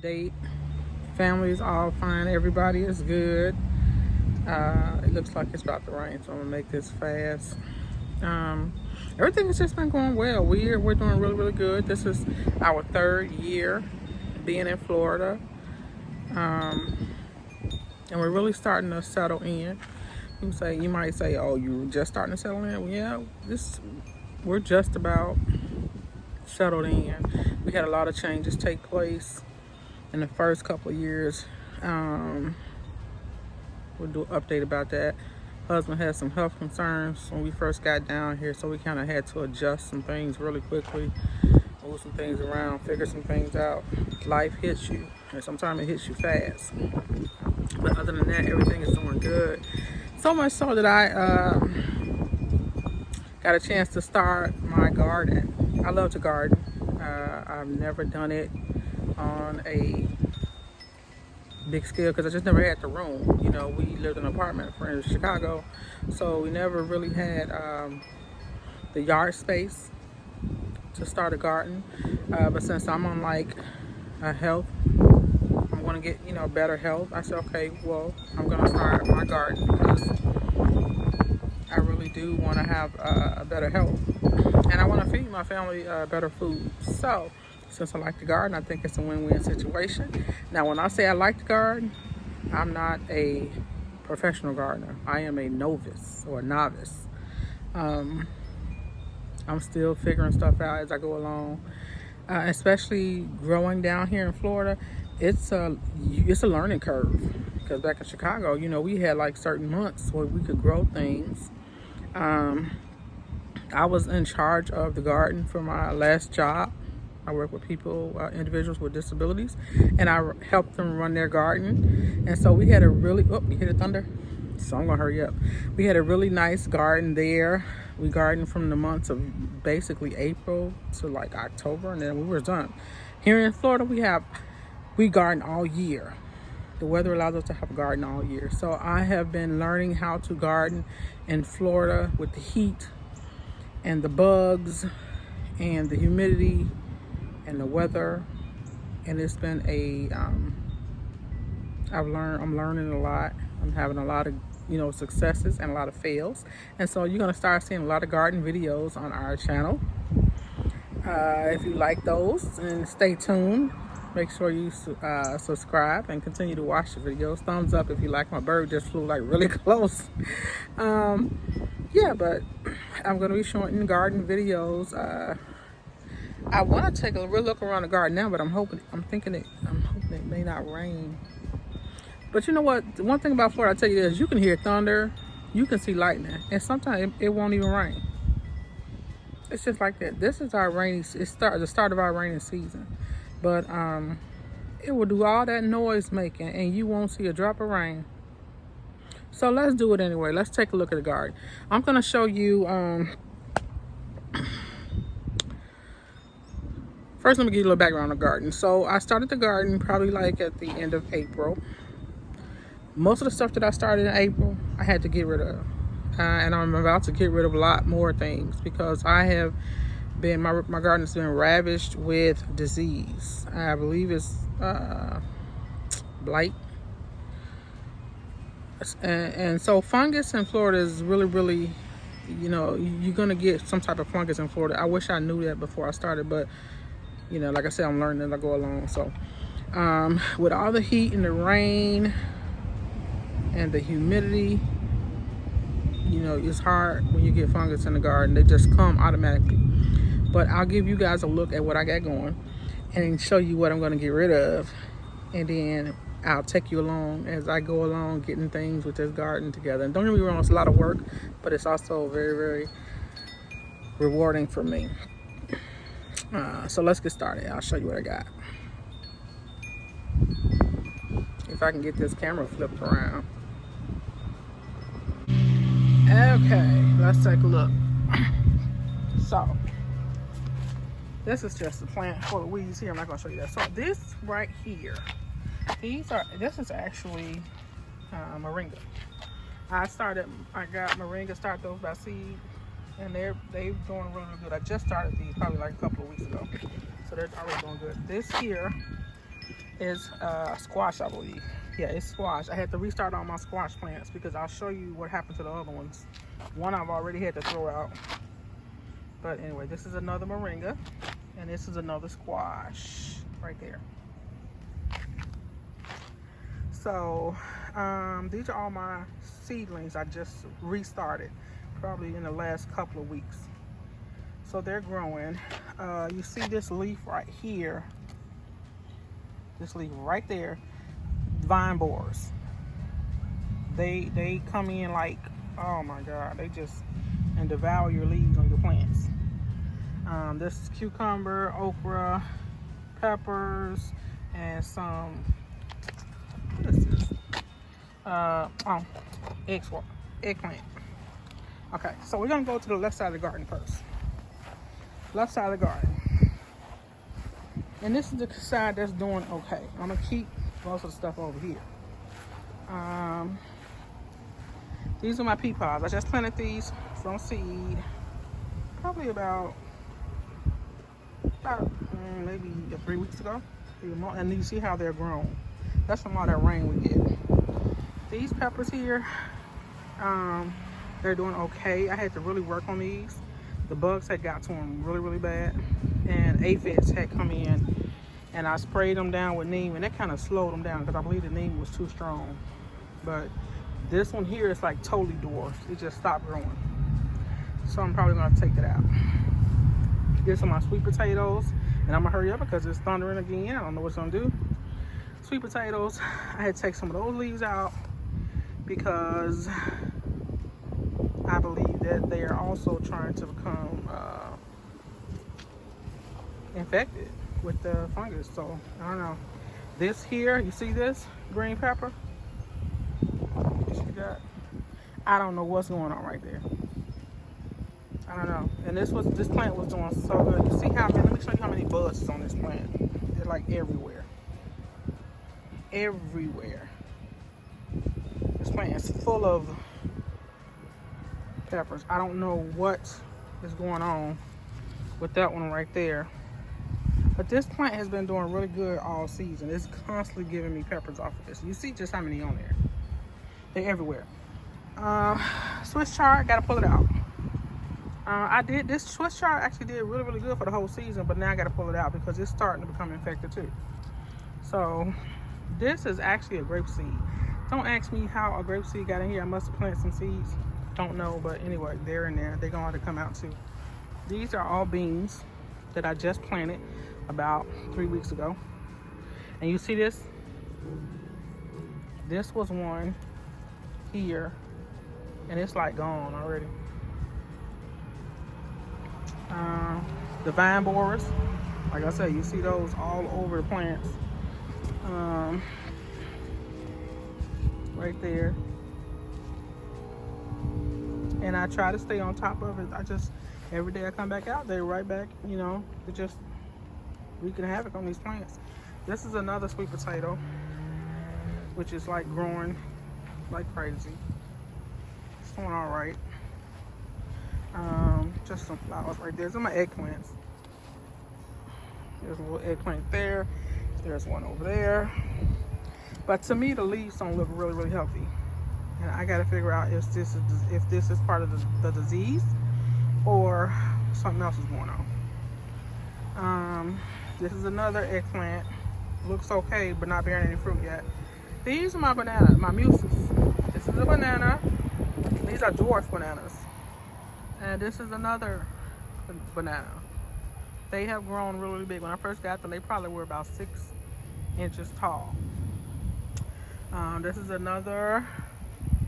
Date. Family is all fine. Everybody is good. It looks like it's about to rain, so I'm gonna make this fast. Um, Everything has just been going well. We're doing really good. This is our third year being in Florida, um, and we're really starting to settle in. You might say, "Oh, you just starting to settle in?" Well, yeah, we're just about settled in. We had a lot of changes take place in the first couple of years. Um, we'll do an update about that. Husband had some health concerns when we first got down here, so we kind of had to adjust some things really quickly, move some things around, figure some things out. Life hits you, and sometimes it hits you fast. But other than that, everything is doing good. So much so that I got a chance to start my garden. I love to garden. I've never done it on a big scale because I just never had the room. You know, we lived in an apartment in Chicago, so we never really had the yard space to start a garden. But since I'm on like a health, I'm gonna get better health. I said, okay, well, I'm gonna start my garden because I really do want to have a better health, and I want to feed my family better food. So since I like to garden, I think it's a win-win situation. Now, when I say I like to garden, I'm not a professional gardener. I am a novice or a novice. Um, I'm still figuring stuff out as I go along. Especially growing down here in Florida, it's a learning curve. Because back in Chicago, we had like certain months where we could grow things. I was in charge of the garden for my last job. I work with people, individuals with disabilities, and I helped them run their garden. And so we had a really, oh, you hear the thunder? So I'm gonna hurry up. We had a really nice garden there. We gardened from the months of basically April to like October, and then we were done. Here in Florida, we garden all year. The weather allows us to have a garden all year. So I have been learning how to garden in Florida with the heat and the bugs and the humidity and the weather, and it's been I'm learning a lot. I'm having a lot of successes and a lot of fails, and so you're gonna start seeing a lot of garden videos on our channel. If you like those, and stay tuned. Make sure you subscribe and continue to watch the videos. Thumbs up if you like. My bird just flew like really close. Yeah, but I'm gonna be showing garden videos. I want to take a real look around the garden now, but I'm hoping it may not rain. But you know what? The one thing about Florida, I tell you this: you can hear thunder, you can see lightning, and sometimes it won't even rain. It's just like that. This is our the start of our rainy season, but it will do all that noise making, and you won't see a drop of rain. So let's do it anyway. Let's take a look at the garden. I'm gonna show you. First, let me give you a little background on the garden. So I started the garden probably like at the end of April. Most of the stuff that I started in April, I had to get rid of. And I'm about to get rid of a lot more things because I have been, my garden has been ravished with disease. I believe it's blight. And so fungus in Florida is really, you're going to get some type of fungus in Florida. I wish I knew that before I started, but like I said, I'm learning as I go along. So with all the heat and the rain and the humidity, it's hard when you get fungus in the garden. They just come automatically. But I'll give you guys a look at what I got going and show you what I'm going to get rid of. And then I'll take you along as I go along getting things with this garden together. And don't get me wrong, it's a lot of work, but it's also very rewarding for me. So let's get started. I'll show you what I got. If I can get this camera flipped around. Okay, let's take a look. So, this is just a plant full of weeds here. I'm not going to show you that. So this right here, this is actually moringa. I got moringa, started those by seed, and they're doing really good. I just started these probably like a couple of weeks ago, so they're already doing good. This here is squash, I believe. Yeah, it's squash. I had to restart all my squash plants because I'll show you what happened to the other ones. One I've already had to throw out. But anyway, this is another moringa, and this is another squash right there. So these are all my seedlings I just restarted probably in the last couple of weeks. So they're growing. You see this leaf right here, this leaf right there, vine borers. They come in like, oh my god, they just and devour your leaves on your plants. This is cucumber, okra, peppers, and some, what is this? Eggplant. Okay, so we're gonna go to the left side of the garden first. Left side of the garden. And this is the side that's doing okay. I'm gonna keep most of the stuff over here. These are my pea pods. I just planted these from seed probably about maybe 3 weeks ago. And you see how they're grown. That's from all that rain we get. These peppers here, they're doing okay. I had to really work on these. The bugs had got to them really, really bad. And aphids had come in, and I sprayed them down with neem, and that kind of slowed them down because I believe the neem was too strong. But this one here is like totally dwarfed. It just stopped growing. So I'm probably gonna take it out. Here's some of my sweet potatoes, and I'm gonna hurry up because it's thundering again. I don't know what it's gonna do. Sweet potatoes, I had to take some of those leaves out because I believe that they are also trying to become infected with the fungus. So I don't know. This here, you see this green pepper? You see that? I don't know what's going on right there. I don't know. And this plant was doing so good. You see how many? Let me show you how many buds is on this plant. They're like everywhere. Everywhere. This plant is full of peppers. I don't know what is going on with that one right there. But this plant has been doing really good all season. It's constantly giving me peppers off of this. You see just how many on there. They're everywhere. Swiss chard, gotta pull it out. This Swiss chard actually did really, really good for the whole season, but now I gotta pull it out because it's starting to become infected too. So this is actually a grape seed. Don't ask me how a grape seed got in here. I must have planted some seeds. Don't know, but anyway, they're in there. They're gonna have to come out too. These are all beans that I just planted about 3 weeks ago. And you see this? This was one here, and it's like gone already. The vine borers, like I said, you see those all over the plants. Right there. And I try to stay on top of it. Every day I come back out, they're right back, they're just wreaking havoc on these plants. This is another sweet potato, which is like growing like crazy. It's doing all right. Just some flowers right there. These are my eggplants. There's a little eggplant there. There's one over there. But to me, the leaves don't look really, really healthy. And I got to figure out if this is part of the disease or something else is going on. This is another eggplant. Looks okay, but not bearing any fruit yet. These are my bananas, my muses. This is a banana. These are dwarf bananas. And this is another banana. They have grown really big. When I first got them, they probably were about 6 inches tall. This is another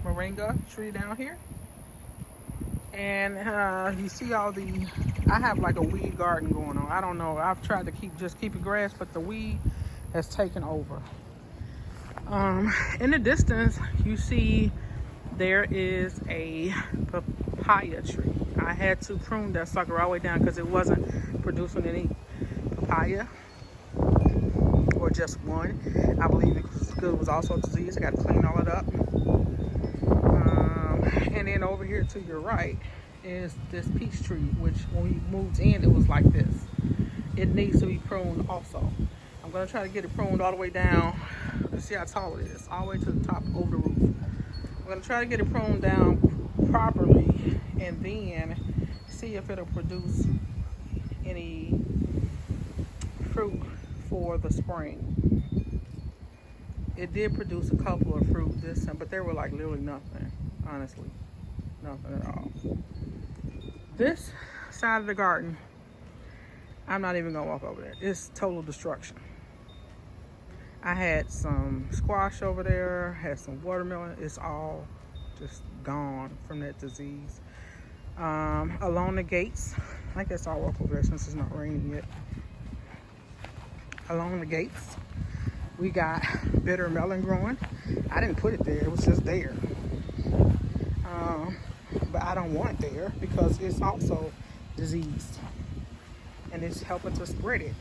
moringa tree down here. And you see all I have like a weed garden going on. I don't know. I've tried to keep it grass, but the weed has taken over. In the distance, you see there is a papaya tree. I had to prune that sucker all the way down because it wasn't producing any papaya, or just one. I believe it was also a disease. I got to clean all it up. And then over here to your right is this peach tree, which when we moved in, it was like this. It needs to be pruned also. I'm I'm gonna try to get it pruned all the way down. Let's see how tall it is, all the way to the top over the roof. I'm gonna try to get it pruned down properly and then see if it'll produce any fruit for the spring. It did produce a couple of fruit this time, but they were like literally nothing, honestly. Nothing at all. This side of the garden, I'm not even gonna walk over there. It's total destruction. I had some squash over there, had some watermelon. It's all just gone from that disease. Along the gates, I guess I'll walk over there since it's not raining yet. Along the gates, we got bitter melon growing. I didn't put it there, it was just there. But I don't want it there because it's also diseased. And it's helping to spread it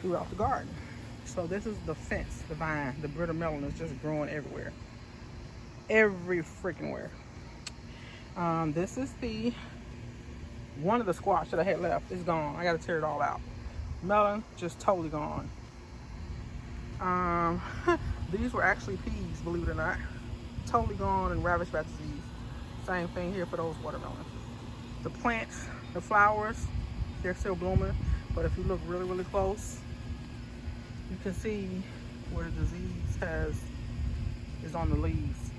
throughout the garden. So this is the fence, the vine. The bitter melon is just growing everywhere. Every freaking where. This is one of the squash that I had left is gone. I gotta tear it all out. Melon, just totally gone. These were actually peas, believe it or not. Totally gone and ravaged by disease. Same thing here for those watermelons. The plants, the flowers, they're still blooming, but if you look really, really close, you can see where the disease is on the leaves.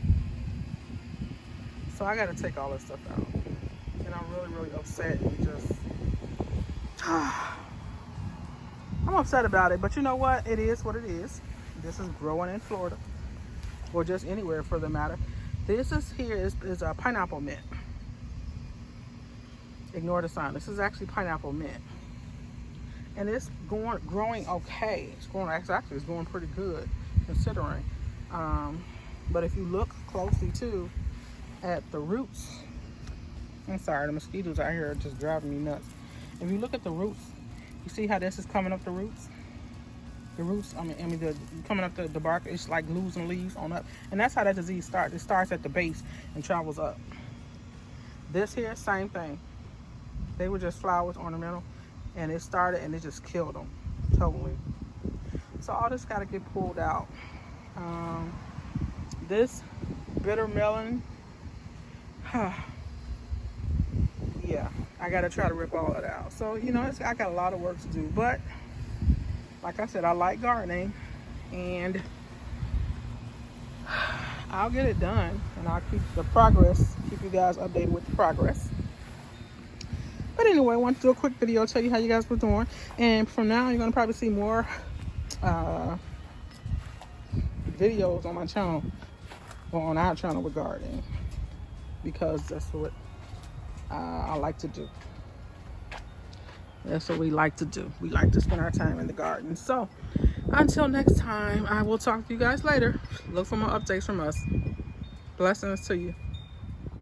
So I gotta take all this stuff out. And I'm really, really upset and just, I'm upset about it, but you know what? It is what it is. This is growing in Florida, or just anywhere for the matter. This is a pineapple mint. Ignore the sign. This is actually pineapple mint. And it's growing okay. It's growing, actually it's growing pretty good considering. But if you look closely too at the roots, I'm sorry, the mosquitoes out here are just driving me nuts. If you look at the roots, you see how this is coming up the roots? The roots, coming up the bark, it's like losing leaves on up. And that's how that disease starts. It starts at the base and travels up. This here, same thing. They were just flowers, ornamental, and it started and it just killed them totally. So all this got to get pulled out. This bitter melon, yeah, I got to try to rip all that out. So, you know, I got a lot of work to do, but like I said, I like gardening and I'll get it done and I'll keep you guys updated with the progress. But anyway, I want to do a quick video, tell you how you guys were doing. And from now, you're going to probably see more videos on my channel, or on our channel with gardening, because that's what I like to do. That's what we like to do. We like to spend our time in the garden. So until next time, I will talk to you guys later. Look for more updates from us. Blessings to you.